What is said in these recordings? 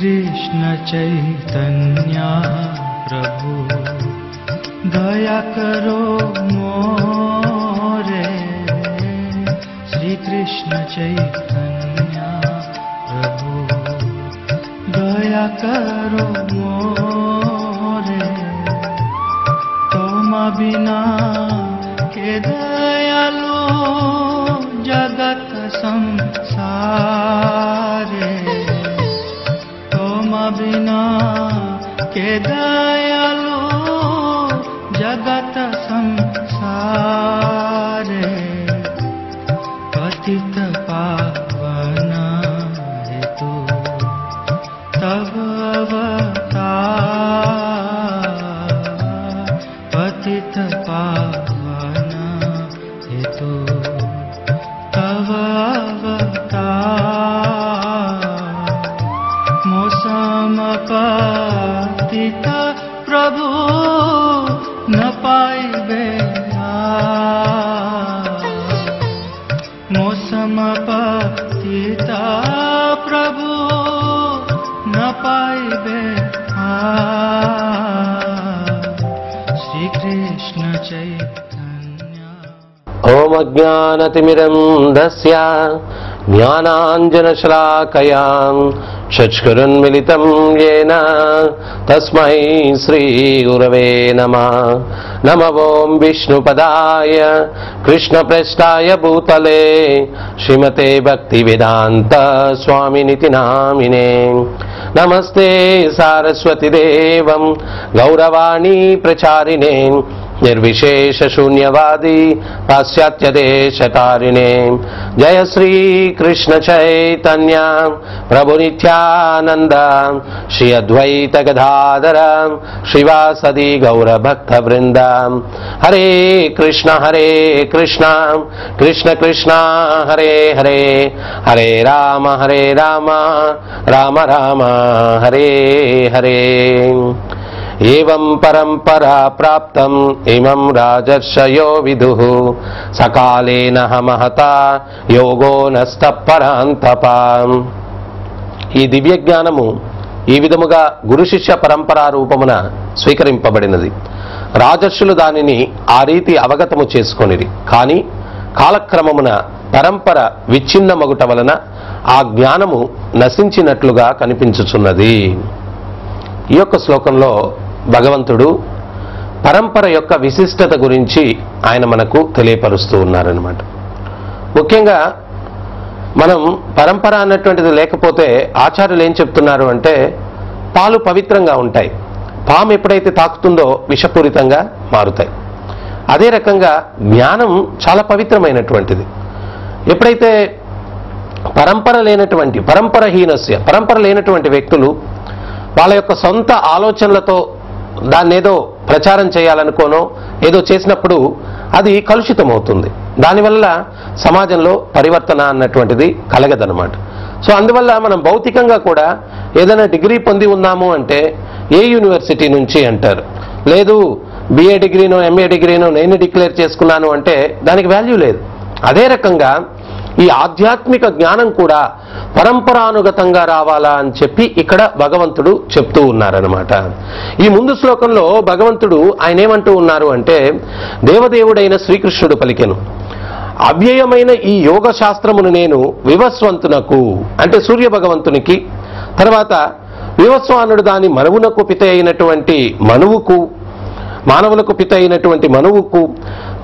कृष्ण चैतन्य प्रभु दया करो मोरे। श्री कृष्ण चैतन्य प्रभु दया करो मोरे। तुम बिना के दयालु जगत संसारे। तुम बिना के दयालु जगत संसारे। पतित पावन हेतु तब अवतार। पतित पावन हेतु तब अवतार। मौसम पतित प्रभु न पाइबे मौसम पतित प्रभु न पाइबे। श्री कृष्ण चैतन्य। ओम अज्ञानतिमिरन्धस्य ज्ञानाञ्जनशलाकया चक्षुरुन्मिलितं येन तस्मै श्रीगुरवे नमः। नमो ओं विष्णुपदाय कृष्णप्रेष्ठाय भूतले श्रीमते भक्तिवेदान्त स्वामिनिति नामिने। नमस्ते सारस्वती देवं गौरवाणी प्रचारिणे निर्विशेष शून्यवादी पाश्चात्य देशतारिणे। जय श्री कृष्ण चैतन्य प्रभु नित्यानंद श्री अद्वैत गदाधर श्रीवासदि गौर भक्त वृंद। हरे कृष्ण कृष्ण कृष्ण हरे हरे। हरे राम राम राम हरे हरे। एवं परंपरा प्राप्तम इमं राजर्षयो विदुः सकालेन महता योगो नस्तपरांतपा। ఈ దివ్య జ్ఞానము ఈ విధముగా గురు శిష్య పరంపరా రూపమున స్వీకరింపబడినది. రాజర్షులు దానిని ఆ రీతి అవగతము చేసుకొనిరి. కానీ కాలక్రమమున పరంపర విచ్ఛిన్నమగుట వలన ఆ జ్ఞానము నశించినట్లుగా కనిపించుచున్నది. ఈ యొక్క శ్లోకంలో భగవంతుడు పరంపర యొక్క విశిష్టత గురించి ఆయన మనకు తెలియపరుస్తూ ఉన్నారనమాట. ముఖ్యంగా మనం పరంపర అన్నటువంటిది లేకపోతే ఆచార్యులు ఏం చెప్తున్నారు అంటే పాలు పవిత్రంగా ఉంటాయి, పాము ఎప్పుడైతే తాకుతుందో విషపూరితంగా మారుతాయి. అదే రకంగా జ్ఞానం చాలా పవిత్రమైనటువంటిది. ఎప్పుడైతే పరంపర లేనటువంటి వ్యక్తులు వాళ్ళ యొక్క సొంత ఆలోచనలతో దాన్ని ఏదో ప్రచారం చేయాలనుకోనో ఏదో చేసినప్పుడు అది కలుషితమవుతుంది. దానివల్ల సమాజంలో పరివర్తన అన్నటువంటిది కలగదనమాట. సో అందువల్ల మనం భౌతికంగా కూడా ఏదైనా డిగ్రీ పొంది ఉన్నాము అంటే ఏ యూనివర్సిటీ నుంచి అంటారు, లేదు బిఏ డిగ్రీనో ఎంఏ డిగ్రీనో నేను డిక్లేర్ చేసుకున్నాను అంటే దానికి వాల్యూ లేదు. అదే రకంగా ఈ ఆధ్యాత్మిక జ్ఞానం కూడా పరంపరానుగతంగా రావాలా అని చెప్పి ఇక్కడ భగవంతుడు చెప్తూ ఉన్నారనమాట. ఈ ముందు శ్లోకంలో భగవంతుడు ఆయన ఏమంటూ ఉన్నారు అంటే దేవదేవుడైన శ్రీకృష్ణుడు పలికెను, అవ్యయమైన ఈ యోగ శాస్త్రమును నేను వివస్వంతునకు అంటే సూర్య భగవంతునికి, తర్వాత వివస్వానుడు దాని మనువునకు పిత అయినటువంటి మనువుకు, మానవులకు పిత అయినటువంటి మనువుకు,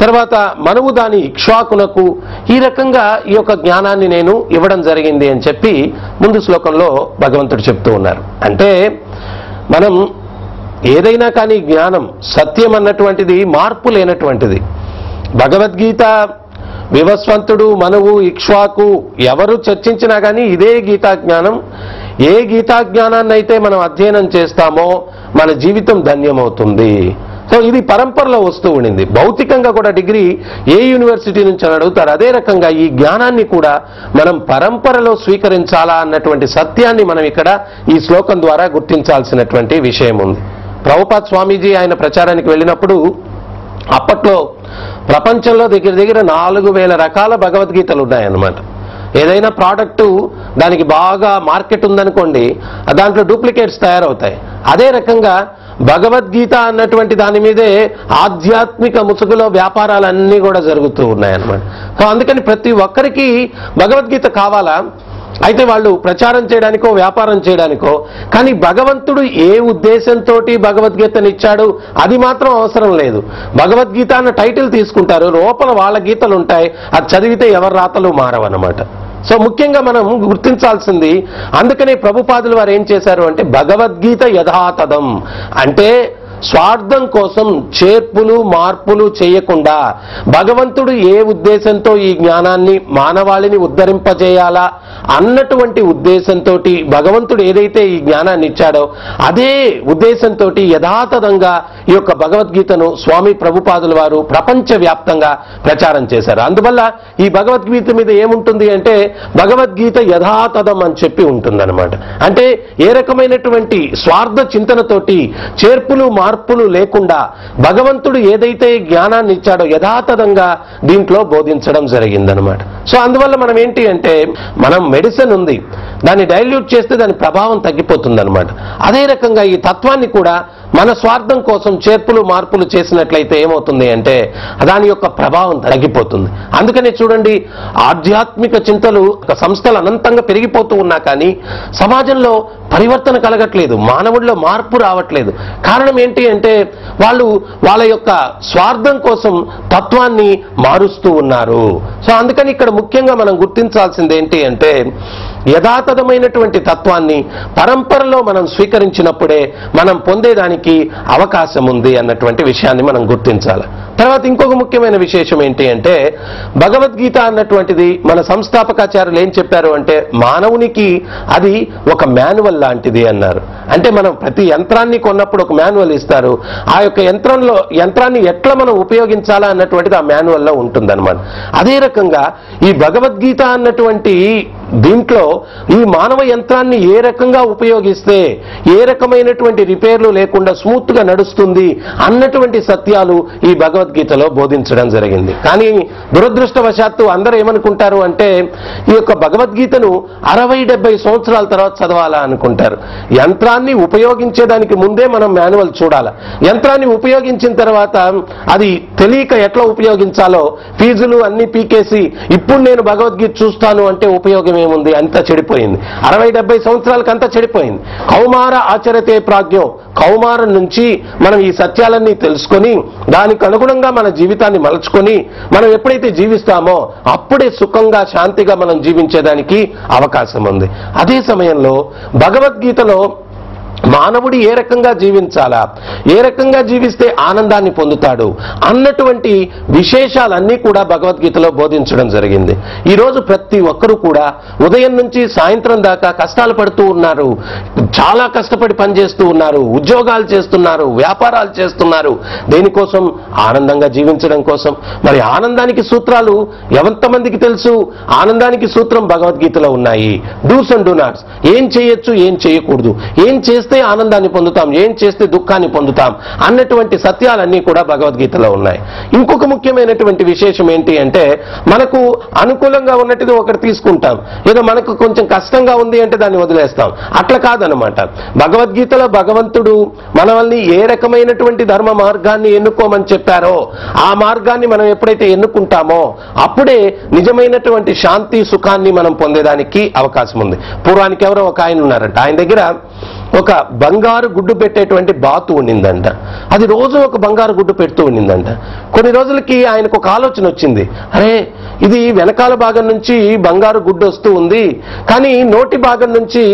తర్వాత మనువు దాని ఇక్ష్వాకునకు, ఈ రకంగా ఈ యొక్క జ్ఞానాన్ని నేను ఇవ్వడం జరిగింది అని చెప్పి ముందు శ్లోకంలో భగవంతుడు చెప్తూ ఉన్నారు. అంటే మనం ఏదైనా కానీ జ్ఞానం సత్యం అన్నటువంటిది మార్పు లేనటువంటిది. భగవద్గీత వివస్వంతుడు మనువు ఇక్ష్వాకు ఎవరు చర్చించినా కానీ ఇదే గీతా జ్ఞానం. ఏ గీతా జ్ఞానాన్ని అయితే మనం అధ్యయనం చేస్తామో మన జీవితం ధన్యమవుతుంది. సో ఇది పరంపరలో వస్తూ ఉండింది. భౌతికంగా కూడా డిగ్రీ ఏ యూనివర్సిటీ నుంచి అని అడుగుతారు. అదే రకంగా ఈ జ్ఞానాన్ని కూడా మనం పరంపరలో స్వీకరించాలా అన్నటువంటి సత్యాన్ని మనం ఇక్కడ ఈ శ్లోకం ద్వారా గుర్తించాల్సినటువంటి విషయం ఉంది. ప్రభుపాద్ స్వామీజీ ఆయన ప్రచారానికి వెళ్ళినప్పుడు అప్పట్లో ప్రపంచంలో దగ్గర 4000 రకాల భగవద్గీతలు ఉన్నాయన్నమాట. ఏదైనా ప్రోడక్టు దానికి బాగా మార్కెట్ ఉందనుకోండి, దాంట్లో డూప్లికేట్స్ తయారవుతాయి. అదే రకంగా భగవద్గీత అన్నటువంటి దాని మీదే ఆధ్యాత్మిక ముసుగులో వ్యాపారాలన్నీ కూడా జరుగుతూ ఉన్నాయన్నమాట. సో అందుకని ప్రతి ఒక్కరికి భగవద్గీత కావాలా? అయితే వాళ్ళు ప్రచారం చేయడానికో వ్యాపారం చేయడానికో, కానీ భగవంతుడు ఏ ఉద్దేశంతో భగవద్గీతనిచ్చాడు అది మాత్రం అవసరం లేదు. భగవద్గీత అన్న టైటిల్ తీసుకుంటారు, లోపల వాళ్ళ గీతలు ఉంటాయి, అది చదివితే ఎవరి రాతలు మారవన్నమాట. సో ముఖ్యంగా మనం గుర్తించాల్సింది, అందుకనే ప్రభుపాదులు వారు ఏం చేశారు అంటే భగవద్గీత యథాతథం అంటే స్వార్థం కోసం చేర్పులు మార్పులు చేయకుండా భగవంతుడు ఏ ఉద్దేశంతో ఈ జ్ఞానాన్ని మానవాళిని ఉద్ధరింపజేయాలా అన్నటువంటి ఉద్దేశంతో భగవంతుడు ఏదైతే ఈ జ్ఞానాన్ని ఇచ్చాడో అదే ఉద్దేశంతో యథాతథంగా ఈ యొక్క భగవద్గీతను స్వామి ప్రభుపాదుల వారు ప్రపంచవ్యాప్తంగా ప్రచారం చేశారు. అందువల్ల ఈ భగవద్గీత మీద ఏముంటుంది అంటే భగవద్గీత యథాతథం అని చెప్పి ఉంటుందన్నమాట. అంటే ఏ రకమైనటువంటి స్వార్థ చింతనతోటి చేర్పులు మార్పులు లేకుండా భగవంతుడు ఏదైతే జ్ఞానాన్ని ఇచ్చాడో యథాతథంగా దీంట్లో బోధించడం జరిగిందనమాట. సో అందువల్ల మనం ఏంటి అంటే, మనం మెడిసిన్ ఉంది, దాన్ని డైల్యూట్ చేస్తే దాని ప్రభావం తగ్గిపోతుందన్నమాట. అదే రకంగా ఈ తత్వాన్ని కూడా మన స్వార్థం కోసం చేర్పులు మార్పులు చేసినట్లయితే ఏమవుతుంది అంటే దాని యొక్క ప్రభావం తగ్గిపోతుంది. అందుకనే చూడండి, ఆధ్యాత్మిక చింతలు సంస్థలు అనంతంగా పెరిగిపోతూ ఉన్నా కానీ సమాజంలో పరివర్తన కలగట్లేదు, మానవుడిలో మార్పు రావట్లేదు. కారణం ఏంటి అంటే వాళ్ళు వాళ్ళ యొక్క స్వార్థం కోసం తత్వాన్ని మారుస్తూ ఉన్నారు. సో అందుకని ఇక్కడ ముఖ్యంగా మనం గుర్తించాల్సింది ఏంటి అంటే యథాతథమైనటువంటి తత్వాన్ని పరంపరలో మనం స్వీకరించినప్పుడే మనం పొందేదానికి అవకాశం ఉంది అన్నటువంటి విషయాన్ని మనం గుర్తించాలి. తర్వాత ఇంకొక ముఖ్యమైన విశేషం ఏంటి అంటే భగవద్గీత అన్నటువంటిది మన సంస్థాపకాచార్యులు ఏం చెప్పారు అంటే మానవునికి అది ఒక మాన్యువల్ లాంటిది అన్నారు. అంటే మనం ప్రతి యంత్రాన్ని కొన్నప్పుడు ఒక మాన్యువల్ ఇస్తారు, ఆ యొక్క యంత్రాన్ని ఎట్లా మనం ఉపయోగించాలా అన్నటువంటిది ఆ మాన్యువల్లో ఉంటుందన్నమాట. అదే రకంగా ఈ భగవద్గీత అన్నటువంటి దీంట్లో ఈ మానవ యంత్రాన్ని ఏ రకంగా ఉపయోగిస్తే ఏ రకమైనటువంటి రిపేర్లు లేకుండా స్మూత్ గా నడుస్తుంది అన్నటువంటి సత్యాలు ఈ భగవద్గీతలో బోధించడం జరిగింది. కానీ దురదృష్టవశాత్తు అందరూ ఏమనుకుంటారు అంటే ఈ యొక్క భగవద్గీతను 60-70 సంవత్సరాల తర్వాత చదవాలా అనుకుంటారు. యంత్రాన్ని ఉపయోగించేదానికి ముందే మనం మాన్యువల్ చూడాలి. యంత్రాన్ని ఉపయోగించిన తర్వాత అది తెలియక ఎట్లా ఉపయోగించాలో ఫీజులు అన్ని పీకేసి ఇప్పుడు నేను భగవద్గీత చూస్తాను అంటే ఉపయోగం ఏముంది? అంతా చెడిపోయింది. 60-70 సంవత్సరాలకు అంతా చెడిపోయింది. కౌమార ఆచరతే ప్రాజ్ఞో, కౌమారం నుంచి మనం ఈ సత్యాలన్నీ తెలుసుకొని దానికి అనుగుణంగా మన జీవితాన్ని మలుచుకొని మనం ఎప్పుడైతే జీవిస్తామో అప్పుడే సుఖంగా శాంతిగా మనం జీవించేదానికి అవకాశం ఉంది. అదే సమయంలో భగవద్గీతలో మానవుడు ఏ రకంగా జీవించాలా, ఏ రకంగా జీవిస్తే ఆనందాన్ని పొందుతాడు అన్నటువంటి విశేషాలన్నీ కూడా భగవద్గీతలో బోధించడం జరిగింది. ఈరోజు ప్రతి ఒక్కరూ కూడా ఉదయం నుంచి సాయంత్రం దాకా కష్టాలు పడుతూ ఉన్నారు, చాలా కష్టపడి పనిచేస్తూ ఉన్నారు, ఉద్యోగాలు చేస్తున్నారు, వ్యాపారాలు చేస్తున్నారు. దేనికోసం? ఆనందంగా జీవించడం కోసం. మరి ఆనందానికి సూత్రాలు ఎంతమందికి తెలుసు? ఆనందానికి సూత్రం భగవద్గీతలో ఉన్నాయి. డూస్ అండ్ డూ నాట్స్, ఏం చేయొచ్చు ఏం చేయకూడదు, ఏం చేస్తే ఆనందాన్ని పొందుతాం, ఏం చేస్తే దుఃఖాన్ని పొందుతాం అన్నటువంటి సత్యాలన్నీ కూడా భగవద్గీతలో ఉన్నాయి. ఇంకొక ముఖ్యమైనటువంటి విశేషం ఏంటి అంటే మనకు అనుకూలంగా ఉన్నట్టుది ఒకటి తీసుకుంటాం, ఏదో మనకు కొంచెం కష్టంగా ఉంది అంటే దాన్ని వదిలేస్తాం. అట్లా కాదనమాట. భగవద్గీతలో భగవంతుడు మనల్ని ఏ రకమైనటువంటి ధర్మ మార్గాన్ని ఎన్నుకోమని చెప్పారో ఆ మార్గాన్ని మనం ఎప్పుడైతే ఎన్నుకుంటామో అప్పుడే నిజమైనటువంటి శాంతి సుఖాన్ని మనం పొందేదానికి అవకాశం ఉంది. పూర్వానికి ఎవరో ఒక ఆయన ఉన్నారంట, ఆయన దగ్గర ఒక బంగారు గుడ్డు పెట్టేటువంటి బాతు ఉండిందంట. అది రోజు ఒక బంగారు గుడ్డు పెడుతూ ఉండిందంట. కొన్ని రోజులకి ఆయనకు ఒక ఆలోచన వచ్చింది, అరే ఇది వెనకాల భాగం నుంచి బంగారు గుడ్డు వస్తూ ఉంది కానీ నోటి భాగం నుంచి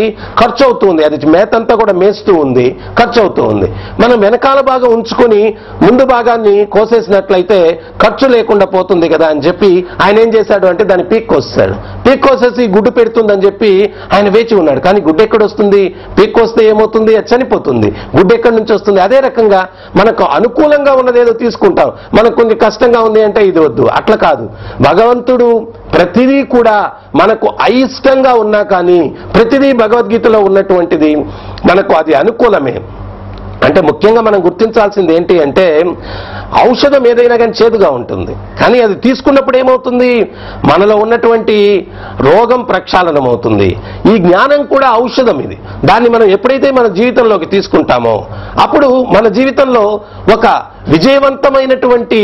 ఖర్చు అవుతూ ఉంది, అది మేతంతా కూడా మేస్తూ ఉంది, ఖర్చు అవుతూ ఉంది. మనం వెనకాల భాగం ఉంచుకొని ముందు భాగాన్ని కోసేసినట్లయితే ఖర్చు లేకుండా పోతుంది కదా అని చెప్పి ఆయన ఏం చేశాడు అంటే దాన్ని పీక్ కోసేశాడు. పీక్ కోసేసి గుడ్డు పెడుతుందని చెప్పి ఆయన వేచి ఉన్నాడు. కానీ గుడ్డు ఎక్కడ వస్తుంది? పీక్ వస్తే ఏమవుతుంది? అది చనిపోతుంది. గుడ్డు ఎక్కడి నుంచి వస్తుంది? అదే రకంగా మనకు అనుకూలంగా ఉన్నదేదో తీసుకుంటాం, మనకు కొంచెం కష్టంగా ఉంది అంటే ఇది వద్దు. అట్లా కాదు. భగవంతుడు ప్రతిదీ కూడా మనకు అయిష్టంగా ఉన్నా కానీ ప్రతిదీ భగవద్గీతలో ఉన్నటువంటిది మనకు అది అనుకూలమే. అంటే ముఖ్యంగా మనం గుర్తించాల్సింది ఏంటి అంటే ఔషధం ఏదైనా కానీ చేదుగా ఉంటుంది, కానీ అది తీసుకున్నప్పుడు ఏమవుతుంది, మనలో ఉన్నటువంటి రోగం ప్రక్షాళనం అవుతుంది. ఈ జ్ఞానం కూడా ఔషధం. ఇది దాన్ని మనం ఎప్పుడైతే మన జీవితంలోకి తీసుకుంటామో అప్పుడు మన జీవితంలో ఒక విజయవంతమైనటువంటి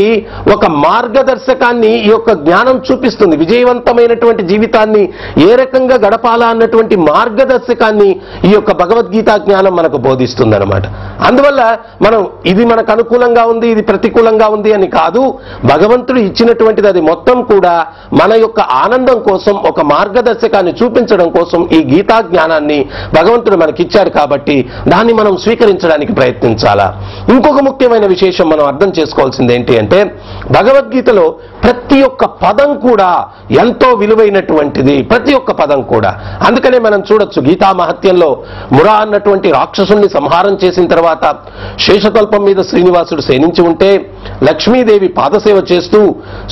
ఒక మార్గదర్శకాన్ని ఈ యొక్క జ్ఞానం చూపిస్తుంది. విజయవంతమైనటువంటి జీవితాన్ని ఏ రకంగా గడపాలా అన్నటువంటి మార్గదర్శకాన్ని ఈ యొక్క భగవద్గీత జ్ఞానం మనకు బోధిస్తుంది అన్నమాట. అందువల్ల మనం ఇది మనకు అనుకూలంగా ఉంది, ఇది ప్రతికూలంగా ఉంది అని కాదు. భగవంతుడు ఇచ్చినటువంటిది అది మొత్తం కూడా మన యొక్క ఆనందం కోసం, ఒక మార్గదర్శకాన్ని చూపించడం కోసం ఈ గీతా జ్ఞానాన్ని భగవంతుడు మనకిచ్చారు. కాబట్టి దాన్ని మనం స్వీకరించడానికి ప్రయత్నించాలా. ఇంకొక ముఖ్యమైన విశేషం మనం అర్థం చేసుకోవాల్సింది ఏంటి అంటే, భగవద్గీతలో ప్రతి ఒక్క పదం కూడా ఎంతో విలువైనటువంటిది, ప్రతి ఒక్క పదం కూడా. అందుకనే మనం చూడొచ్చు గీతా మహత్యంలో మురా అన్నటువంటి రాక్షసుల్ని సంహారం చేసిన తర్వాత శేషతల్పం మీద శ్రీనివాసుడు శయనించి ఉంటే లక్ష్మీదేవి పాదసేవ చేస్తూ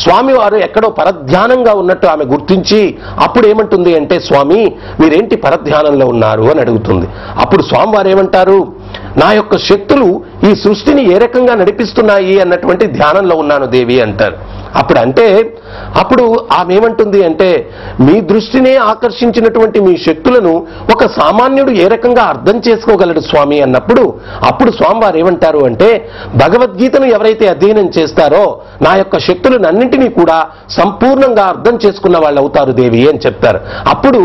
స్వామివారు ఎక్కడో పరధ్యానంగా ఉన్నట్టు ఆమె గుర్తించి అప్పుడు ఏమంటుంది అంటే, స్వామి మీరేంటి పరధ్యానంలో ఉన్నారు అని అడుగుతుంది. అప్పుడు స్వామివారు ఏమంటారు, నా యొక్క శక్తులు ఈ సృష్టిని ఏ రకంగా నడిపిస్తున్నాయి అన్నటువంటి ధ్యానంలో ఉన్నాను దేవి అంటారు. అప్పుడు ఆమె ఏమంటుంది అంటే, మీ దృష్టినే ఆకర్షించినటువంటి మీ శక్తులను ఒక సామాన్యుడు ఏ రకంగా అర్థం చేసుకోగలడు స్వామి అన్నప్పుడు అప్పుడు స్వామివారు ఏమంటారు అంటే, భగవద్గీతను ఎవరైతే అధ్యయనం చేస్తారో నా యొక్క శక్తులన్నింటినీ కూడా సంపూర్ణంగా అర్థం చేసుకున్న వాళ్ళు అవుతారు దేవి అని చెప్తారు. అప్పుడు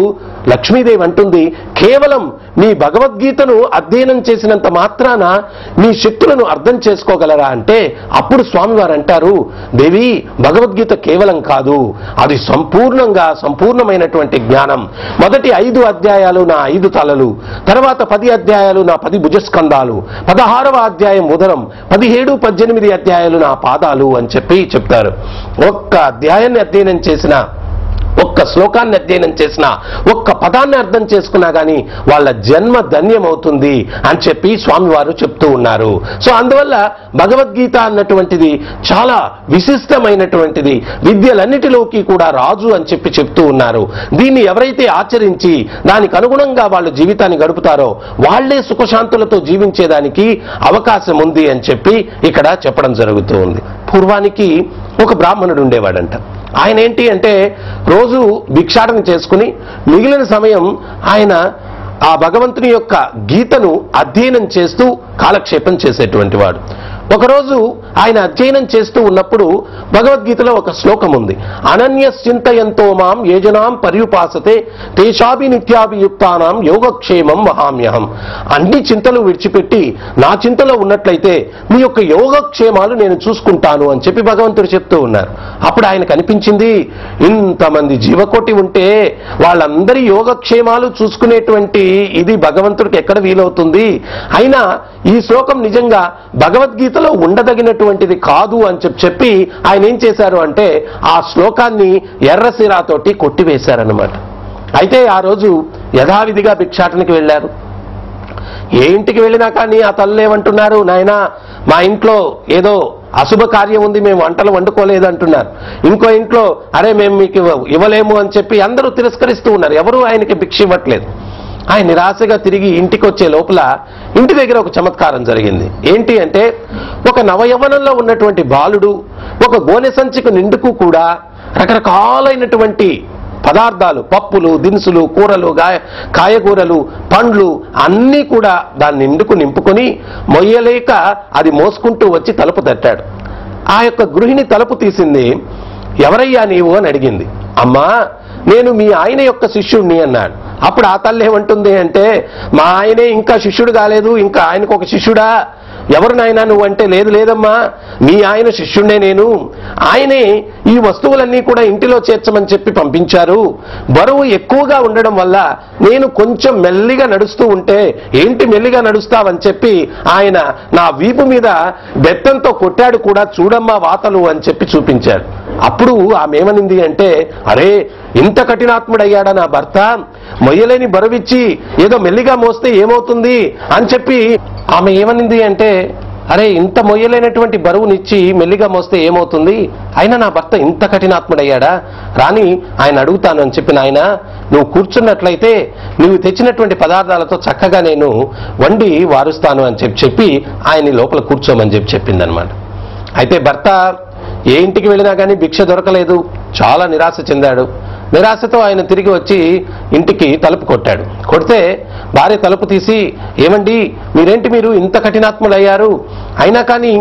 లక్ష్మీదేవి అంటుంది, కేవలం మీ భగవద్గీతను అధ్యయనం చేసినంత మాత్రాన మీ శక్తులను అర్థం చేసుకోగలరా అంటే అప్పుడు స్వామివారు అంటారు, దేవి భగవద్గీత కేవలం కాదు, అది సంపూర్ణమైనటువంటి జ్ఞానం. మొదటి 5 అధ్యాయాలు నా 5 తలలు, తర్వాత 10 అధ్యాయాలు నా 10 భుజస్కంధాలు, 16వ అధ్యాయం ఉదరం, 17, 18 అధ్యాయాలు నా పాదాలు అని చెప్తారు. ఒక్క అధ్యాయాన్ని అధ్యయనం చేసిన, ఒక్క శ్లోకాన్ని అధ్యయనం చేసిన, ఒక్క పదాన్ని అర్థం చేసుకున్నా కానీ వాళ్ళ జన్మ ధన్యమవుతుంది అని చెప్పి స్వామివారు చెప్తూ ఉన్నారు. సో అందువల్ల భగవద్గీత అన్నటువంటిది చాలా విశిష్టమైనటువంటిది, విద్యలన్నిటిలోకి కూడా రాజు అని చెప్తూ ఉన్నారు. దీన్ని ఎవరైతే ఆచరించి దానికి అనుగుణంగా వాళ్ళు జీవితాన్ని గడుపుతారో వాళ్లే సుఖశాంతులతో జీవించేదానికి అవకాశం ఉంది అని చెప్పి ఇక్కడ చెప్పడం జరుగుతూ ఉంది. పూర్వానికి ఒక బ్రాహ్మణుడు ఉండేవాడంట. ఆయన ఏంటి అంటే రోజు భిక్షాటన చేసుకుని మిగిలిన సమయం ఆయన ఆ భగవంతుని యొక్క గీతను అధ్యయనం చేస్తూ కాలక్షేపం చేసేటువంటి వాడు. ఒకరోజు ఆయన అధ్యయనం చేస్తూ ఉన్నప్పుడు భగవద్గీతలో ఒక శ్లోకం ఉంది, అనన్యశ్చింతయంతో మాం యేజనాం పర్యుపాసతే తేషాభి నిత్యాభియుక్తానాం యోగక్షేమం వహామ్యహం. అన్ని చింతలు విడిచిపెట్టి నా చింతలో ఉన్నట్లయితే మీ యొక్క యోగక్షేమాలు నేను చూసుకుంటాను అని చెప్పి భగవంతుడు చెప్తూ ఉన్నారు. అప్పుడు ఆయనకు అనిపించింది, ఇంతమంది జీవకోటి ఉంటే వాళ్ళందరి యోగక్షేమాలు చూసుకునేటువంటి ఇది భగవంతుడికి ఎక్కడ వీలవుతుంది, అయినా ఈ శ్లోకం నిజంగా భగవద్గీతలో ఉండదగినటువంటిది కాదు అని చెప్పి ఆయన ఏం చేశారు అంటే ఆ శ్లోకాన్ని ఎర్రసిరాతోటి కొట్టివేశారనమాట. అయితే ఆ రోజు యథావిధిగా భిక్షాటనకి వెళ్ళారు. ఏ ఇంటికి వెళ్ళినా కానీ ఆ తల్లు ఏమంటున్నారు, నాయనా మా ఇంట్లో ఏదో అశుభ కార్యం ఉంది, మేము వంటలు వండుకోలేదు అంటున్నారు. ఇంకో ఇంట్లో అరే మేము మీకు ఇవ్వలేము అని చెప్పి అందరూ తిరస్కరిస్తూ ఉన్నారు. ఎవరూ ఆయనకి భిక్ష ఇవ్వట్లేదు. ఆయన నిరాశగా తిరిగి ఇంటికి వచ్చే లోపల ఇంటి దగ్గర ఒక చమత్కారం జరిగింది. ఏంటి అంటే ఒక నవయవనంలో ఉన్నటువంటి బాలుడు ఒక గోనె సంచిక నిండుకు కూడా రకరకాలైనటువంటి పదార్థాలు, పప్పులు, దినుసులు, కూరలు, కాయగూరలు, పండ్లు అన్నీ కూడా దాన్ని నింపుకొని మొయ్యలేక అది మోసుకుంటూ వచ్చి తలుపు తట్టాడు. ఆ యొక్క గృహిణి తలుపు తీసింది. ఎవరయ్యా నీవు అని అడిగింది. అమ్మా నేను మీ ఆయన యొక్క శిష్యుడిని అన్నాడు. అప్పుడు ఆ తల్లి ఏమంటుంది అంటే, మా ఆయనే ఇంకా శిష్యుడు కాలేదు, ఇంకా ఆయనకు ఒక శిష్యుడా, ఎవరు నాయనా నువ్వు అంటే, లేదమ్మా మీ ఆయన శిష్యుడే నేను, ఆయనే ఈ వస్తువులన్నీ కూడా ఇంటిలో చేర్చమని చెప్పి పంపించారు. బరువు ఎక్కువగా ఉండడం వల్ల నేను కొంచెం మెల్లిగా నడుస్తూ ఉంటే, ఏంటి మెల్లిగా నడుస్తావని చెప్పి ఆయన నా వీపు మీద బెత్తంతో కొట్టాడు కూడా, చూడమ్మా వాతలు అని చెప్పి చూపించాడు. అప్పుడు ఆమె ఏమనింది అంటే, అరే ఇంత కఠినాత్ముడయ్యాడా నా భర్త, మొయ్యలేని బరువిచ్చి ఏదో మెల్లిగా మోస్తే ఏమవుతుంది అని చెప్పి ఆమె ఏమనింది అంటే, అరే ఇంత మొయ్యలేనటువంటి బరువునిచ్చి మెల్లిగా మోస్తే ఏమవుతుంది, అయినా నా భర్త ఇంత కఠినాత్ముడయ్యాడా, రాని ఆయన అడుగుతాను అని చెప్పి, నాయన నువ్వు కూర్చున్నట్లయితే నువ్వు తెచ్చినటువంటి పదార్థాలతో చక్కగా నేను వండి వారుస్తాను అని చెప్పి ఆయన్ని లోపల కూర్చోమని చెప్పిందనమాట. అయితే భర్త ఏ ఇంటికి వెళ్ళినా కానీ భిక్ష దొరకలేదు, చాలా నిరాశ చెందాడు. నిరాశతో ఆయన తిరిగి వచ్చి ఇంటికి తలుపు కొట్టాడు. కొడితే భార్య తలుపు తీసి, ఏమండి మీరు ఇంత కఠినాత్ములయ్యారు, అయినా కానీ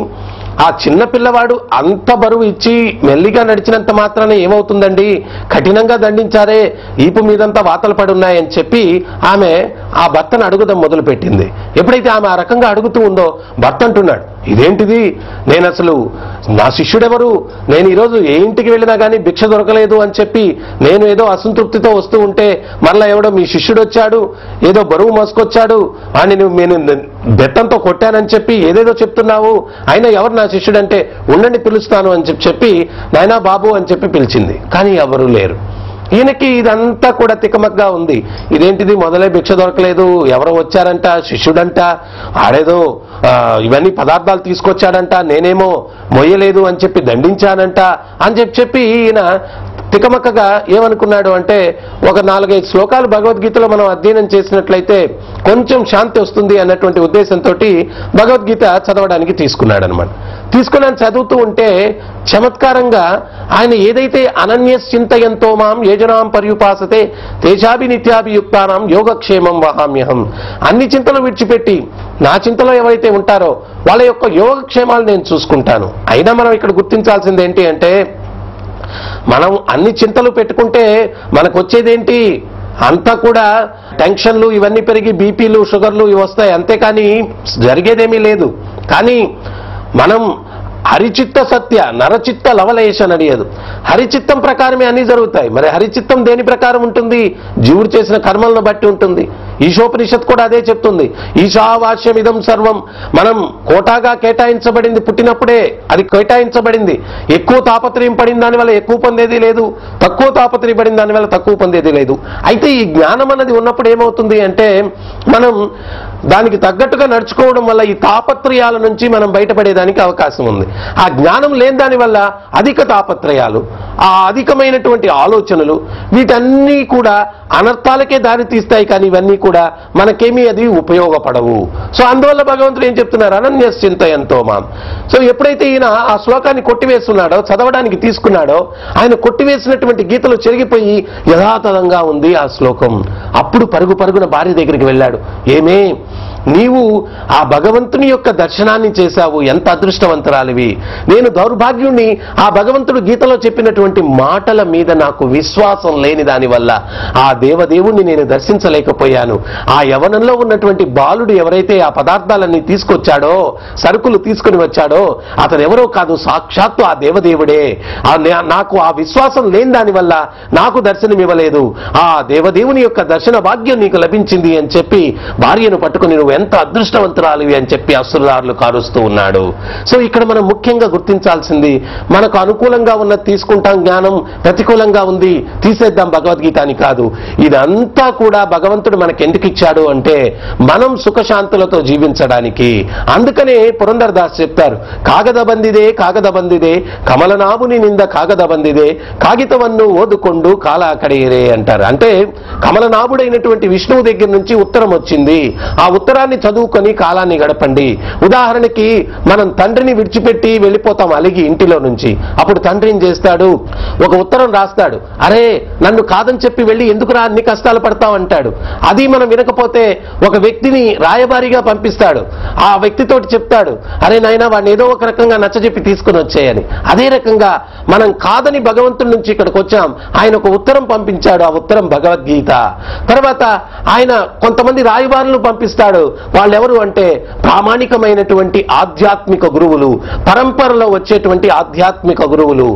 ఆ చిన్న పిల్లవాడు అంత బరువు ఇచ్చి మెల్లిగా నడిచినంత మాత్రాన ఏమవుతుందండి, కఠినంగా దండించారే, ఈపు మీదంతా వాతలు పడి ఉన్నాయని చెప్పి ఆమె ఆ భర్తను అడుగుదాం మొదలుపెట్టింది. ఎప్పుడైతే ఆమె ఆ రకంగా అడుగుతూ ఉందో భర్త అంటున్నాడు, ఇదేంటిది, నేను అసలు నా శిష్యుడెవరు, నేను ఈరోజు ఏ ఇంటికి వెళ్ళినా కానీ భిక్ష దొరకలేదు అని చెప్పి నేను ఏదో అసంతృప్తితో వస్తూ ఉంటే మరలా ఎవడో మీ శిష్యుడు వచ్చాడు, ఏదో బరువు మోసుకొచ్చాడు, అని నేను బెత్తంతో కొట్టానని చెప్పి ఏదేదో చెప్తున్నావు, అయినా ఎవరు నా శిష్యుడు అంటే ఉండండి పిలుస్తాను అని చెప్పి నాయనా బాబు అని చెప్పి పిలిచింది. కానీ ఎవరు లేరు. ఈయనకి ఇదంతా కూడా తికమకగా ఉంది. ఇదేంటిది, మొదలై భిక్ష దొరకలేదు, ఎవరో వచ్చారంట, శిష్యుడంట, ఆడేదో ఇవన్నీ పదార్థాలు తీసుకొచ్చాడంట, నేనేమో మొయ్యలేదు అని చెప్పి దండించానంట అని చెప్పి ఈయన తికమకగా ఏమనుకున్నాడు అంటే, ఒక 4-5 శ్లోకాలు భగవద్గీతలో మనం అధ్యయనం చేసినట్లయితే కొంచెం శాంతి వస్తుంది అన్నటువంటి ఉద్దేశంతో భగవద్గీత చదవడానికి తీసుకున్నాడు అనమాట. తీసుకున్నాను చదువుతూ ఉంటే చమత్కారంగా ఆయన ఏదైతే అనన్యశ్చింతయంతో మాం యోజనాం పర్యుపాసతే తేజాభి నిత్యాభియుక్తానాం యోగక్షేమం వహామ్యహం, అన్ని చింతలు విడిచిపెట్టి నా చింతలో ఎవరైతే ఉంటారో వాళ్ళ యొక్క యోగక్షేమాలు నేను చూసుకుంటాను. అయినా మనం ఇక్కడ గుర్తించాల్సింది ఏంటి అంటే, మనం అన్ని చింతలు పెట్టుకుంటే మనకు వచ్చేదేంటి, అంతా కూడా టెన్షన్లు ఇవన్నీ పెరిగి బీపీలు షుగర్లు ఇవి వస్తాయి, అంతేకాని జరిగేదేమీ లేదు. కానీ మనం హరిచిత్త సత్య నరచిత్త లవలేశ నడియదు, హరిచిత్తం ప్రకారమే అన్ని జరుగుతాయి. మరి హరిచిత్తం దేని ప్రకారం ఉంటుంది, జీవుడు చేసిన కర్మలను బట్టి ఉంటుంది. ఈశోపనిషత్ కూడా అదే చెప్తుంది, ఈశావాస్యం ఇదం సర్వం. మనం కోటాగా కేటాయించబడింది, పుట్టినప్పుడే అది కేటాయించబడింది. ఎక్కువ తాపత్రయం పడిన దానివల్ల ఎక్కువ పొందేది లేదు, తక్కువ తాపత్రయం పడిన దానివల్ల తక్కువ పొందేది లేదు. అయితే ఈ జ్ఞానం అన్నది ఉన్నప్పుడు ఏమవుతుంది అంటే, మనం దానికి తగ్గట్టుగా నడుచుకోవడం వల్ల ఈ తాపత్రయాల నుంచి మనం బయటపడేదానికి అవకాశం ఉంది. ఆ జ్ఞానం లేని దాని వల్ల అధిక తాపత్రయాలు, ఆ అధికమైనటువంటి ఆలోచనలు, వీటన్నీ కూడా అనర్థాలకే దారి తీస్తాయి. కానీ ఇవన్నీ కూడా మనకేమీ అది ఉపయోగపడవు. సో అందువల్ల భగవంతుడు ఏం చెప్తున్నారు, అనన్యశ్చింతయంతో మాం. సో ఎప్పుడైతే ఈయన ఆ శ్లోకాన్ని కొట్టివేస్తున్నాడో, చదవడానికి తీసుకున్నాడో, ఆయన కొట్టివేసినటువంటి గీతలు చెరిగిపోయి యథాతథంగా ఉంది ఆ శ్లోకం. అప్పుడు పరుగున భార్య దగ్గరికి వెళ్ళాడు. ఏమే, నీవు ఆ భగవంతుని యొక్క దర్శనాన్ని చేశావు, ఎంత అదృష్టవంతురాలివి. నేను దౌర్భాగ్యుణ్ణి, ఆ భగవంతుడు గీతలో చెప్పినటువంటి మాటల మీద నాకు విశ్వాసం లేని దానివల్ల ఆ దేవదేవుణ్ణి నేను దర్శించలేకపోయాను. ఆ యవనంలో ఉన్నటువంటి బాలుడు ఎవరైతే ఆ పదార్థాలన్నీ తీసుకొచ్చాడో, సరుకులు తీసుకుని వచ్చాడో, అతను ఎవరో కాదు, సాక్షాత్తు ఆ దేవదేవుడే. నాకు ఆ విశ్వాసం లేని దానివల్ల నాకు దర్శనం ఇవ్వలేదు. ఆ దేవదేవుని యొక్క దర్శన భాగ్యం నీకు లభించింది అని చెప్పి భార్యను పట్టుకుని నువ్వు ఎంత అదృష్టవంతురాలివి అని చెప్పి అసురారులు కారుస్తూ ఉన్నాడు. సో ఇక్కడ మనం ముఖ్యంగా గుర్తించాల్సింది, మనకు అనుకూలంగా ఉన్నది తీసుకుంటాం జ్ఞానం, ప్రతికూలంగా ఉంది తీసేద్దాం భగవద్గీత అని కాదు. ఇదంతా కూడా భగవంతుడు మనకు ఎందుకు ఇచ్చాడు అంటే, మనం సుఖశాంతులతో జీవించడానికి. అందుకనే పురందరదాస్ చెప్తారు, కాగద బందిదే కమలనాభుని నింద కాగద బందిదే కాగితవన్ను ఓదుకొండు కాల అక్కడేరే అంటారు. అంటే కమలనాభుడైనటువంటి విష్ణువు దగ్గర నుంచి ఉత్తరం వచ్చింది, ఆ ఉత్తరాన్ని చదువుకొని కాలాన్ని గడపండి. ఉదాహరణకి మనం తండ్రిని విడిచిపెట్టి వెళ్ళిపోతాం అలిగి ఇంటిలో నుంచి. అప్పుడు తండ్రి ఏం చేస్తాడు, ఒక ఉత్తరం రాస్తాడు, అరే నన్ను కాదని చెప్పి వెళ్ళి ఎందుకు రా అన్ని కష్టాలు పడతావు అంటాడు. అది మనం వినకపోతే ఒక వ్యక్తిని రాయబారిగా పంపిస్తాడు, ఆ వ్యక్తితోటి చెప్తాడు, అరే నాయనా వాడిని ఏదో ఒక రకంగా నచ్చజెప్పి తీసుకుని వచ్చేయని. అదే రకంగా మనం కాదని భగవంతుడి నుంచి ఇక్కడికి వచ్చాం, ఆయన ఒక ఉత్తరం పంపించాడు, ఆ ఉత్తరం భగవద్గీత. తర్వాత ఆయన కొంతమంది రాయబారులను పంపిస్తాడు. వాళ్ళెవరు అంటే ప్రామాణికమైనటువంటి ఆధ్యాత్మిక గురువులు, పరంపరలో వచ్చేటువంటి ఆధ్యాత్మిక గురువులు.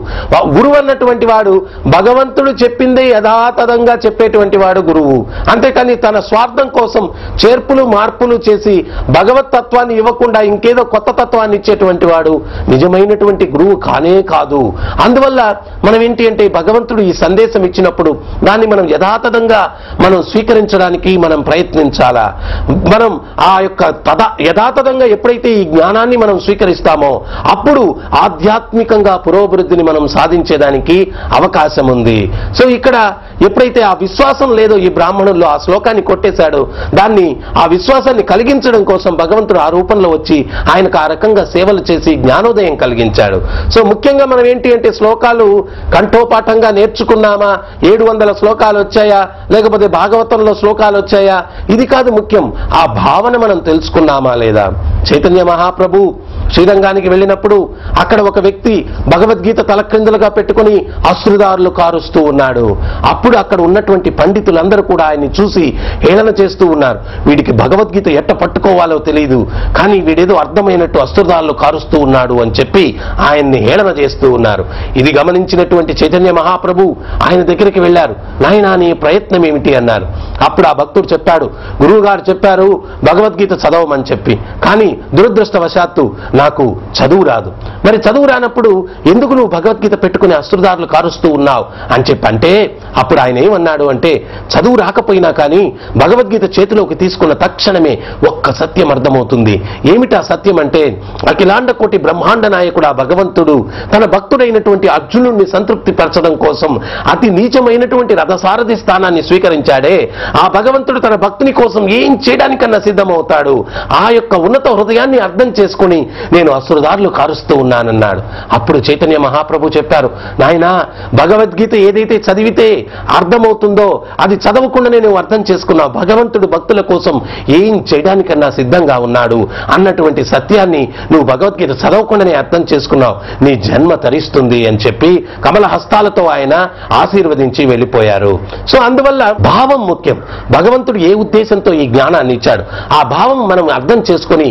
గురువు అన్నటువంటి వాడు భగవంతుడు చెప్పిందే యథాతథంగా చెప్పేటువంటి వాడు గురువు. అంతేకాని తన స్వార్థం కోసం చేర్పులు మార్పులు చేసి భగవత్ తత్వాన్ని ఇవ్వకుండా ఇంకేదో కొత్త తత్వాన్ని ఇచ్చేటువంటి వాడు నిజమైనటువంటి గురువు కానే కాదు. అందువల్ల మనం ఏంటి అంటే, భగవంతుడు ఈ సందేశం ఇచ్చినప్పుడు దాన్ని మనం యథాతథంగా మనం స్వీకరించడానికి మనం ప్రయత్నించాలా. మనం ఆ యొక్క యథాతథంగా ఎప్పుడైతే ఈ జ్ఞానాన్ని మనం స్వీకరిస్తామో అప్పుడు ఆధ్యాత్మికంగా పురోభివృద్ధిని మనం సాధించేదానికి అవకాశం ఉంది. సో ఇక్కడ ఎప్పుడైతే ఆ విశ్వాసం లేదో ఈ బ్రాహ్మణుల్లో ఆ శ్లోకాన్ని కొట్టేశాడో, దాన్ని ఆ విశ్వాసాన్ని కలిగించడం కోసం భగవంతుడు ఆ రూపంలో వచ్చి ఆయనకు ఆ రకంగా సేవలు చేసి జ్ఞానోదయం కలిగించాడు. సో ముఖ్యంగా మనం ఏంటి అంటే శ్లోకాలు కంఠోపాఠంగా నేర్చుకున్నామా, 700 శ్లోకాలు వచ్చాయా, లేకపోతే భాగవతంలో శ్లోకాలు వచ్చాయా, ఇది కాదు ముఖ్యం. ఆ భావన మనం తెలుసుకున్నామా లేదా. చైతన్య మహాప్రభు శ్రీరంగానికి వెళ్ళినప్పుడు అక్కడ ఒక వ్యక్తి భగవద్గీత తలక్రిందులుగా పెట్టుకుని అశ్రుదారులు కారుస్తూ ఉన్నాడు. అప్పుడు అక్కడ ఉన్నటువంటి పండితులందరూ కూడా ఆయన్ని చూసి హేళన చేస్తూ ఉన్నారు. వీడికి భగవద్గీత ఎట్ట పట్టుకోవాలో తెలియదు, కానీ వీడేదో అర్థమైనట్టు అశ్రుదారులు కారుస్తూ ఉన్నాడు అని చెప్పి ఆయన్ని హేళన చేస్తూ ఉన్నారు. ఇది గమనించినటువంటి చైతన్య మహాప్రభు ఆయన దగ్గరికి వెళ్ళారు. నాయనా, నీ ప్రయత్నం ఏమిటి అన్నారు. అప్పుడు ఆ భక్తుడు చెప్పాడు, గురువు గారు చెప్పారు భగవద్గీత చదవమని చెప్పి, కానీ దురదృష్టవశాత్తు నాకు చదువు రాదు. మరి చదువు రానప్పుడు ఎందుకు నువ్వు భగవద్గీత పెట్టుకుని అశ్రుదారులు కారుస్తూ ఉన్నావు అని చెప్పంటే, అప్పుడు ఆయన ఏమన్నాడు అంటే, చదువు రాకపోయినా కానీ భగవద్గీత చేతిలోకి తీసుకున్న తక్షణమే ఒక్క సత్యం అర్థమవుతుంది. ఏమిటా సత్యం అంటే, అఖిలాండ కోటి బ్రహ్మాండ నాయకుడు ఆ భగవంతుడు తన భక్తుడైనటువంటి అర్జునుడిని సంతృప్తి పరచడం కోసం అతి నీచమైనటువంటి రథసారథి స్థానాన్ని స్వీకరించాడే, ఆ భగవంతుడు తన భక్తుని కోసం ఏం చేయడానికన్నా సిద్ధమవుతాడు. ఆ యొక్క ఉన్నత హృదయాన్ని అర్థం చేసుకుని నేను అశ్రుదారులు కారుస్తూ ఉన్నానన్నాడు. అప్పుడు చైతన్య మహాప్రభు చెప్పారు, నాయనా, భగవద్గీత ఏదైతే చదివితే అర్థమవుతుందో అది చదవకుండా నేను అర్థం చేసుకున్నావు. భగవంతుడు భక్తుల కోసం ఏం చేయడానికన్నా సిద్ధంగా ఉన్నాడు అన్నటువంటి సత్యాన్ని నువ్వు భగవద్గీత చదవకుండానే అర్థం చేసుకున్నావు. నీ జన్మ తరిస్తుంది అని చెప్పి కమల హస్తాలతో ఆయన ఆశీర్వదించి వెళ్ళిపోయారు. సో అందువల్ల భావం ముఖ్యం. భగవంతుడు ఏ ఉద్దేశంతో ఈ జ్ఞానాన్ని ఇచ్చాడు, ఆ భావం మనం అర్థం చేసుకుని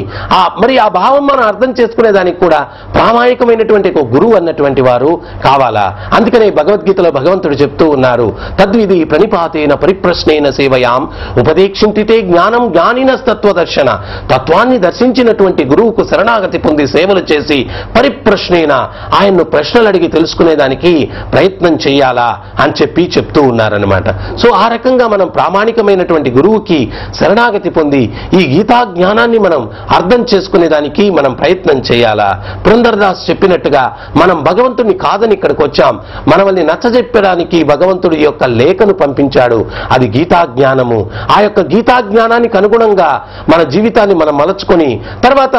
మరి ఆ భావం మనం అర్థం చేసుకునేదానికి కూడా ప్రామాణికమైనటువంటి ఒక గురువు అన్నటువంటి వారు కావాలా. అందుకనే భగవద్గీతలో భగవంతుడు చెప్తూ ఉన్నారు, తద్విధి ప్రణిపాతేన పరిప్రశ్నేన సేవయాం ఉపదేక్షింటితే జ్ఞానం జ్ఞానినస్తత్వదర్శన. తత్వాన్ని దర్శించినటువంటి గురువుకు శరణాగతి పొంది సేవలు చేసి పరిప్రశ్నేన ఆయన్ను ప్రశ్నలు అడిగి తెలుసుకునేదానికి ప్రయత్నం చేయాలా అని చెప్పి చెప్తూ ఉన్నారనమాట. సో ఆ రకంగా మనం ప్రామాణికమైనటువంటి గురువుకి శరణాగతి పొంది ఈ గీతా జ్ఞానాన్ని మనం అర్థం చేసుకునేదానికి మనం ప్రయత్నం చేయాలా. పురంధరదాస్ చెప్పినట్టుగా మనం భగవంతుని కాదని ఇక్కడికి వచ్చాం, మనల్ని నచ్చజెప్పడానికి భగవంతుడి యొక్క లేఖను పంపించాడు, అది గీతా జ్ఞానము. ఆ యొక్క గీతా జ్ఞానానికి అనుగుణంగా మన జీవితాన్ని మనం మలచుకొని తర్వాత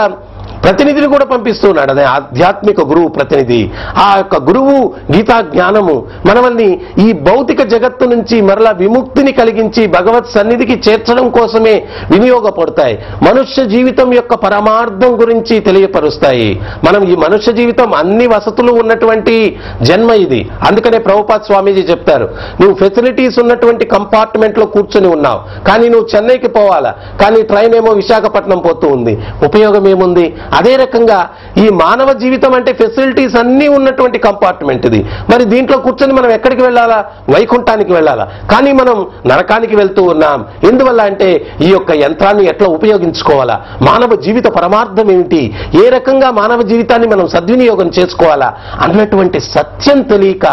ప్రతినిధిని కూడా పంపిస్తున్నాడు. అదే ఆధ్యాత్మిక గురువు ప్రతినిధి. ఆ యొక్క గురువు గీతా జ్ఞానము మనల్ని ఈ భౌతిక జగత్తు నుంచి మరలా విముక్తిని కలిగించి భగవత్ సన్నిధికి చేర్చడం కోసమే వినియోగపడతాయి. మనుష్య జీవితం యొక్క పరమార్థం గురించి తెలియపరుస్తాయి. మనం ఈ మనుష్య జీవితం అన్ని వసతులు ఉన్నటువంటి జన్మ ఇది. అందుకనే ప్రభుపాద్ స్వామీజీ చెప్తారు, నువ్వు ఫెసిలిటీస్ ఉన్నటువంటి కంపార్ట్మెంట్ లో కూర్చొని ఉన్నావు, కానీ నువ్వు చెన్నైకి పోవాలా, కానీ ట్రైన్ ఏమో విశాఖపట్నం పోతూ ఉంది, ఉపయోగం ఏముంది. అదే రకంగా ఈ మానవ జీవితం అంటే ఫెసిలిటీస్ అన్నీ ఉన్నటువంటి కంపార్ట్మెంట్ ఇది. మరి దీంట్లో కూర్చొని మనం ఎక్కడికి వెళ్ళాలా, వైకుంఠానికి వెళ్ళాలా, కానీ మనం నరకానికి వెళ్తూ ఉన్నాం. ఎందువల్ల అంటే ఈ యొక్క యంత్రాన్ని ఎట్లా ఉపయోగించుకోవాలా, మానవ జీవిత పరమార్థం ఏమిటి, ఏ రకంగా మానవ జీవితాన్ని మనం సద్వినియోగం చేసుకోవాలా అన్నటువంటి సత్యం తెలియక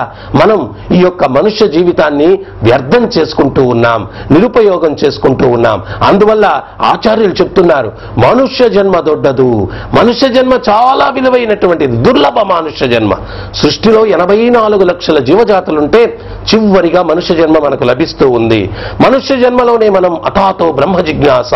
మనం ఈ యొక్క మనుష్య జీవితాన్ని వ్యర్థం చేసుకుంటూ ఉన్నాం, నిరుపయోగం చేసుకుంటూ ఉన్నాం. అందువల్ల ఆచార్యులు చెప్తున్నారు, మనుష్య జన్మ దొడ్డదు, మనుష్య జన్మ చాలా విలువైనటువంటిది, దుర్లభ మనుష్య జన్మ. సృష్టిలో 84 లక్షల జీవజాతులుంటే చివరిగా మనుష్య జన్మ మనకు లభిస్తూ ఉంది. మనుష్య జన్మలోనే మనం అథాతో బ్రహ్మ జిజ్ఞాస,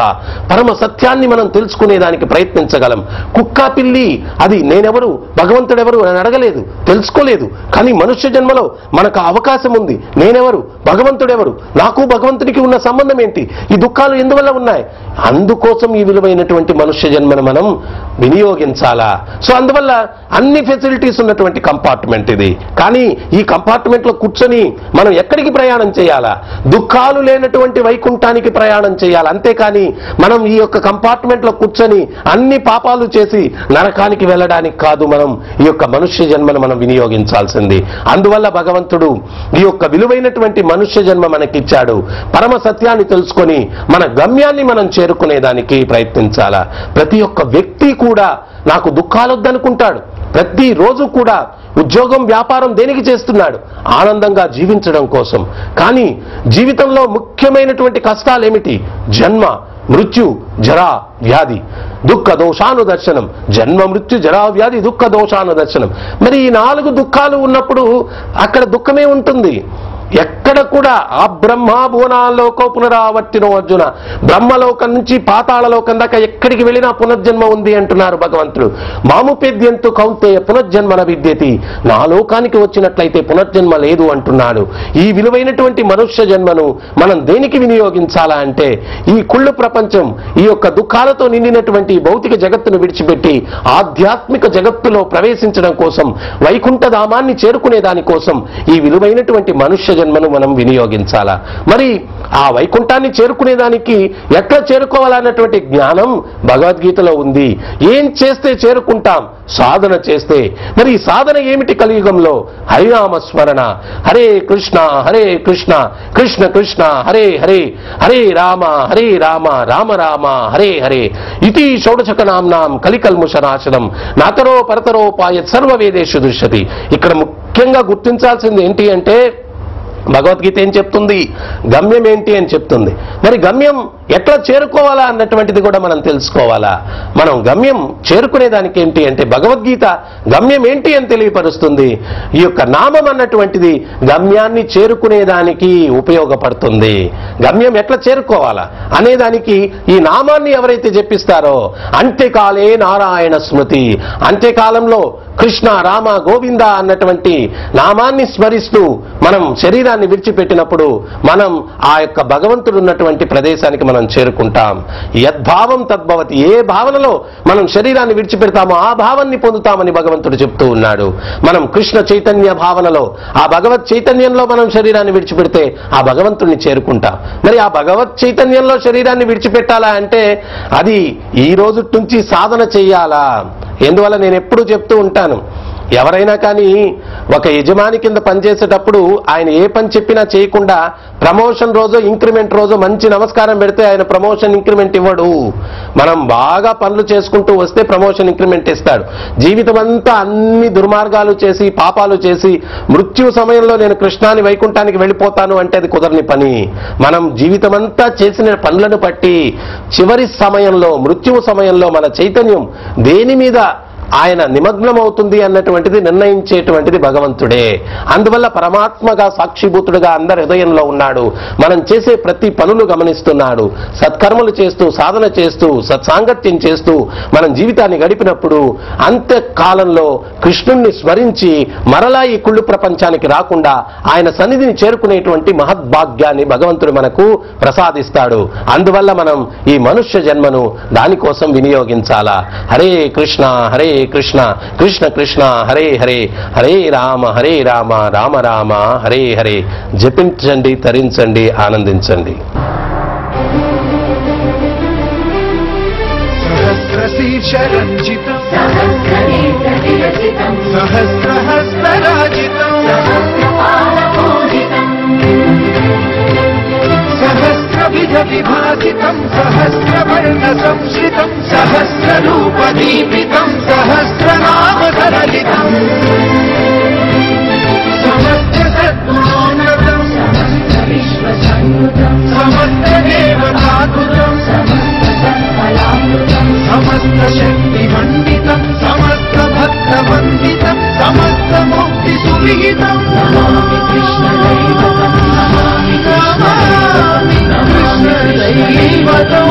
పరమ సత్యాన్ని మనం తెలుసుకునేదానికి ప్రయత్నించగలం. కుక్క పిల్లి అది నేనెవరు భగవంతుడెవరు అని అడగలేదు, తెలుసుకోలేదు. కానీ మనుష్య జన్మలో మనకు అవకాశం ఉంది. నేనెవరు, భగవంతుడెవరు, నాకు భగవంతుడికి ఉన్న సంబంధం ఏంటి, ఈ దుఃఖాలు ఎందువల్ల ఉన్నాయి, అందుకోసం ఈ విలువైనటువంటి మనుష్య జన్మను మనం వినియోగించాలా. సో అందువల్ల అన్ని ఫెసిలిటీస్ ఉన్నటువంటి కంపార్ట్మెంట్ ఇది. కానీ ఈ కంపార్ట్మెంట్ లో కూర్చొని మనం ఎక్కడికి ప్రయాణం చేయాలా, దుఃఖాలు లేనటువంటి వైకుంఠానికి ప్రయాణం చేయాలి. అంతేకాని మనం ఈ యొక్క కంపార్ట్మెంట్ లో కూర్చొని అన్ని పాపాలు చేసి నరకానికి వెళ్ళడానికి కాదు, మనం ఈ యొక్క మనుష్య జన్మను మనం వినియోగించాల్సింది. అందువల్ల భగవంతుడు ఈ యొక్క విలువైనటువంటి మనుష్య జన్మ మనకిచ్చాడు. పరమ సత్యాన్ని తెలుసుకొని మన గమ్యాన్ని మనం చేరుకునేదానికి ప్రయత్నించాలా. ప్రతి ఒక్క వ్యక్తి కూడా నాకు దుఃఖాలొద్దనుకుంటాడు. ప్రతిరోజు కూడా ఉద్యోగం వ్యాపారం దేనికి చేస్తున్నాడు, ఆనందంగా జీవించడం కోసం. కానీ జీవితంలో ముఖ్యమైనటువంటి కష్టాలు ఏమిటి, జన్మ మృత్యు జరా వ్యాధి దుఃఖ దోషానుదర్శనం. జన్మ మృత్యు జరా వ్యాధి దుఃఖ దోషానుదర్శనం. మరి ఈ 4 దుఃఖాలు ఉన్నప్పుడు అక్కడ దుఃఖమే ఉంటుంది. ఎక్కడ కూడా ఆ బ్రహ్మాభువనాల్లోకో పునరావర్తినో అర్జున, బ్రహ్మలోకం నుంచి పాతాళలోకం దాకా ఎక్కడికి వెళ్ళినా పునర్జన్మ ఉంది అంటున్నారు భగవంతుడు. మాముపేద్యంతు కౌంతేయ పునర్జన్మన విద్యతి, నా లోకానికి వచ్చినట్లయితే పునర్జన్మ లేదు అంటున్నాడు. ఈ విలువైనటువంటి మనుష్య జన్మను మనం దేనికి వినియోగించాలా అంటే, ఈ కుళ్ళు ప్రపంచం, ఈ యొక్క దుఃఖాలతో నిండినటువంటి భౌతిక జగత్తును విడిచిపెట్టి ఆధ్యాత్మిక జగత్తులో ప్రవేశించడం కోసం, వైకుంఠధామాన్ని చేరుకునే దానికోసం ఈ విలువైనటువంటి మనుష్య జన్మను మనం వినియోగించాలా. మరి ఆ వైకుంఠాన్ని చేరుకునేదానికి ఎట్లా చేరుకోవాలన్నటువంటి జ్ఞానం భగవద్గీతలో ఉంది. ఏం చేస్తే చేరుకుంటాం? సాధన చేస్తే. మరి ఈ సాధన ఏమిటి కలియుగంలో? హరినామ స్మరణ. హరే కృష్ణ హరే కృష్ణ కృష్ణ కృష్ణ హరే హరే, హరే రామ రామ రామ హరే హరే. ఇతి షోడశక నామ్నాం కలికల్ముషనాశనం నాతరో పరతరోపాయత్ సర్వవేదేషు దృశ్యతి. ఇక్కడ ముఖ్యంగా గుర్తించాల్సింది ఏంటి అంటే, భగవద్గీత ఏం చెప్తుంది? గమ్యం ఏంటి అని చెప్తుంది. మరి గమ్యం ఎట్లా చేరుకోవాలా అన్నటువంటిది కూడా మనం తెలుసుకోవాలా. మనం గమ్యం చేరుకునేదానికి ఏంటి అంటే, భగవద్గీత గమ్యం ఏంటి అని తెలియపరుస్తుంది. ఈ యొక్క నామం అన్నటువంటిది గమ్యాన్ని చేరుకునేదానికి ఉపయోగపడుతుంది. గమ్యం ఎట్లా చేరుకోవాలా అనేదానికి ఈ నామాన్ని ఎవరైతే జపిస్తారో, అంత్యకాలే నారాయణ స్మృతి, అంత్యకాలంలో కృష్ణ రామ గోవింద అన్నటువంటి నామాన్ని స్మరిస్తూ మనం శరీరాన్ని విడిచిపెట్టినప్పుడు మనం ఆ యొక్క భగవంతుడు ఉన్నటువంటి ప్రదేశానికి మనం చేరుకుంటాం. యద్భావం తద్భవతి, ఏ భావనలో మనం శరీరాన్ని విడిచిపెడతామో ఆ భావాన్ని పొందుతామని భగవంతుడు చెప్తూ ఉన్నాడు. మనం కృష్ణ చైతన్య భావనలో, ఆ భగవత్ చైతన్యంలో మనం శరీరాన్ని విడిచిపెడితే ఆ భగవంతుడిని చేరుకుంటాం. మరి ఆ భగవత్ చైతన్యంలో శరీరాన్ని విడిచిపెట్టాలా అంటే అది ఈ రోజు నుంచి సాధన చెయ్యాలా. ఎందువల్ల నేను ఎప్పుడూ చెప్తూ ఉంటాను, ఎవరైనా కానీ ఒక యజమాని కింద పనిచేసేటప్పుడు ఆయన ఏ పని చెప్పినా చేయకుండా ప్రమోషన్ రోజు ఇంక్రిమెంట్ రోజు మంచి నమస్కారం పెడితే ఆయన ప్రమోషన్ ఇంక్రిమెంట్ ఇవ్వడు. మనం బాగా పనులు చేసుకుంటూ వస్తే ప్రమోషన్ ఇంక్రిమెంట్ ఇస్తాడు. జీవితం అంతా అన్ని దుర్మార్గాలు చేసి పాపాలు చేసి మృత్యు సమయంలో నేను కృష్ణాని వైకుంఠానికి వెళ్ళిపోతాను అంటే అది కుదరని పని. మనం జీవితం అంతా చేసిన పనులను బట్టి చివరి సమయంలో, మృత్యువు సమయంలో మన చైతన్యం దేని మీద ఆయన నిమగ్నమవుతుంది అన్నటువంటిది నిర్ణయించేటువంటిది భగవంతుడే. అందువల్ల పరమాత్మగా సాక్షిభూతుడుగా అందరి హృదయంలో ఉన్నాడు. మనం చేసే ప్రతి పనులు గమనిస్తున్నాడు. సత్కర్మలు చేస్తూ, సాధన చేస్తూ, సత్సాంగత్యం చేస్తూ మనం జీవితాన్ని గడిపినప్పుడు అంత్యకాలంలో కృష్ణుణ్ణి స్మరించి మరలా ఈ కుళ్ళు ప్రపంచానికి రాకుండా ఆయన సన్నిధిని చేరుకునేటువంటి మహద్భాగ్యాన్ని భగవంతుడు మనకు ప్రసాదిస్తాడు. అందువల్ల మనం ఈ మనుష్య జన్మను దానికోసం వినియోగించాలా. హరే కృష్ణ హరే కృష్ణ కృష్ణ కృష్ణ హరే హరే, హరే రామ రామ రామ హరే హరే. జపించండి, తరించండి, ఆనందించండి. సహస్రశీర్షరంజితం సహస్రహస్తరాజితం సహస్రవిధ విభాసితం సహస్రవర్ణ సంశ్రితం సహస్రరూప దీపితం సహస్రనామ సరళితం సమస్త సద్గుణోన్నతం సమస్త దేవతాకృతం సమస్త శక్తి మండితం సమస్త భక్త వందితం సమస్త ముక్తి సువిహితం నమామి కృష్ణ దైవతం నమామి కృష్ణ దైవతం.